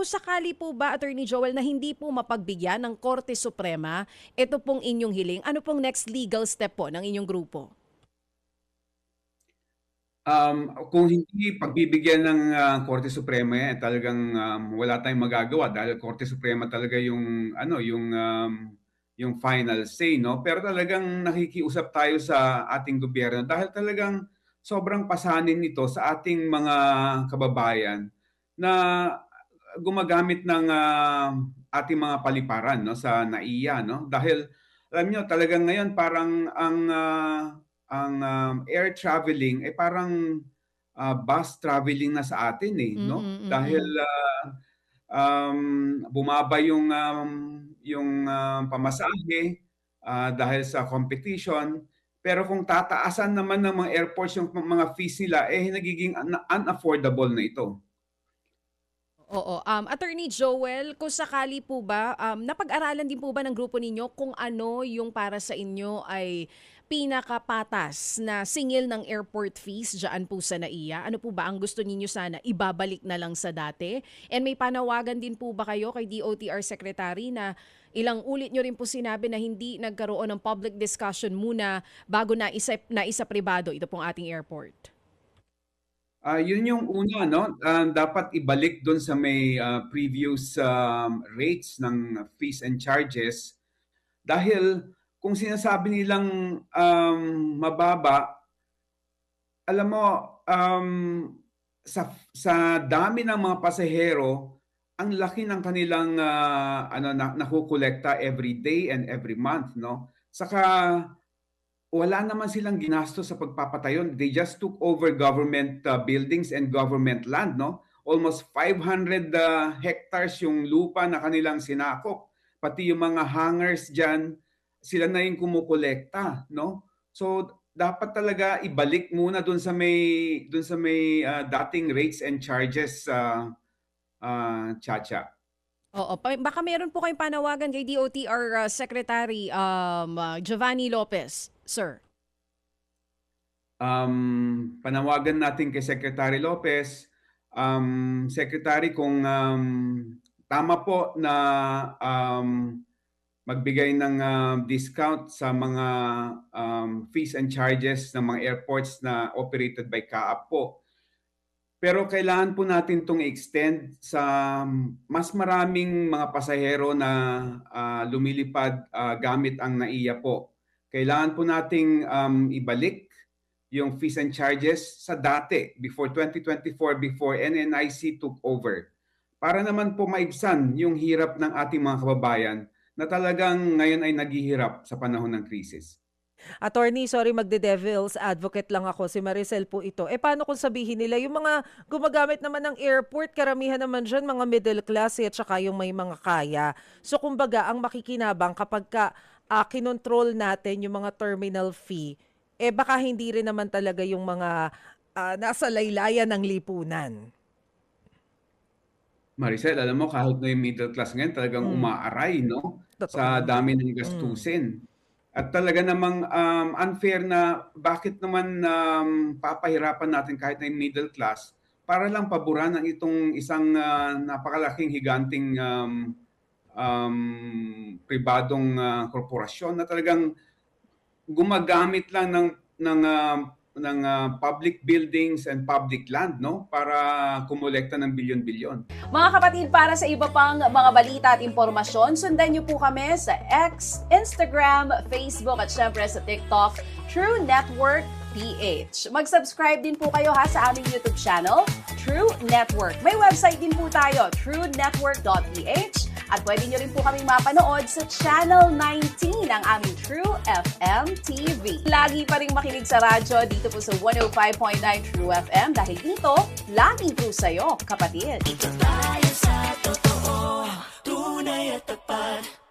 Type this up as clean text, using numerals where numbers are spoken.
kung sakali po ba, Attorney Joel, na hindi po mapagbigyan ng Korte Suprema, ito pong inyong hiling, ano pong next legal step po ng inyong grupo? Kung hindi pagbibigyan ng Korte Suprema yan, talagang wala tayong magagawa dahil Korte Suprema talaga yung ano, yung final say, no? Pero talagang nakikiusap tayo sa ating gobyerno dahil talagang sobrang pasanin nito sa ating mga kababayan na gumagamit ng ating mga paliparan, no, sa NAIA, no? Dahil alam niyo talagang ngayon parang ang air traveling ay parang bus traveling na sa atin eh, Mm, no? mm, Dahil mm. bumaba yung pamasahe dahil sa competition. Pero kung tataasan naman ng mga airports yung mga fees nila, eh nagiging unaffordable na ito. Oo. Attorney Joel, kung sakali po ba, napag-aralan din po ba ng grupo ninyo kung ano yung para sa inyo ay pinakapatas na singil ng airport fees dyan po sa NAIA? Ano po ba ang gusto ninyo sana ibabalik na lang sa dati? And may panawagan din po ba kayo kay DOTR Secretary na ilang ulit nyo rin po sinabi na hindi nagkaroon ng public discussion muna bago na isa pribado ito pong ating airport? Yun yung una, no? Dapat ibalik doon sa may previous rates ng fees and charges dahil kung sinasabi nilang mababa, alam mo, sa dami ng mga pasahero, ang laki ng kanilang nakukolekta every day and every month, no? Saka wala naman silang ginastos sa pagpapatayo. They just took over government buildings and government land, no? Almost 500 hectares yung lupa na kanilang sinakop. Pati yung mga hangars diyan, sila na yung kumukolekta, no? So dapat talaga ibalik muna dun sa may dating rates and charges Chacha. Oo, baka meron po kayong panawagan kay DOTR Secretary Giovanni Lopez, sir. Panawagan natin kay Secretary Lopez, Secretary, kung tama po na magbigay ng discount sa mga fees and charges ng mga airports na operated by CAAP po. Pero kailangan po natin itong extend sa mas maraming mga pasahero na lumilipad gamit ang NAIA po. Kailangan po nating ibalik yung fees and charges sa dati, before 2024, before NNIC took over. Para naman po maibsan yung hirap ng ating mga kababayan na talagang ngayon ay naghihirap sa panahon ng krisis. Attorney, sorry magde-devil's advocate lang ako. Si Maricel po ito. Paano kung sabihin nila, yung mga gumagamit naman ng airport, karamihan naman dyan, mga middle class at saka yung may mga kaya. So kumbaga, ang makikinabang kapag kinontrol natin yung mga terminal fee, baka hindi rin naman talaga yung mga nasa laylayan ng lipunan. Maricel, alam mo, kahit na yung middle class ngayon talagang Mm, umaaray, no? Sa totoo. dami ng Mm. gastusin. At talaga namang unfair na bakit naman papahirapan natin kahit na yung middle class para lang paboran ng itong isang napakalaking higanting pribadong korporasyon na talagang gumagamit lang ng public buildings and public land, no, para kumolekta ng bilyon-bilyon. Mga kapatid, para sa iba pang mga balita at impormasyon, sundan niyo po kami sa X, Instagram, Facebook at syempre sa TikTok, True Network PH. Mag-subscribe din po kayo sa aming YouTube channel, True Network. May website din po tayo, truenetwork.ph. At pwede nyo rin po kaming mapanood sa Channel 19 ng aming True FM TV. Lagi pa rin makinig sa radyo dito po sa 105.9 True FM dahil dito, laging true sa'yo, kapatid. Dito tayo sa totoo, tunay at tapat.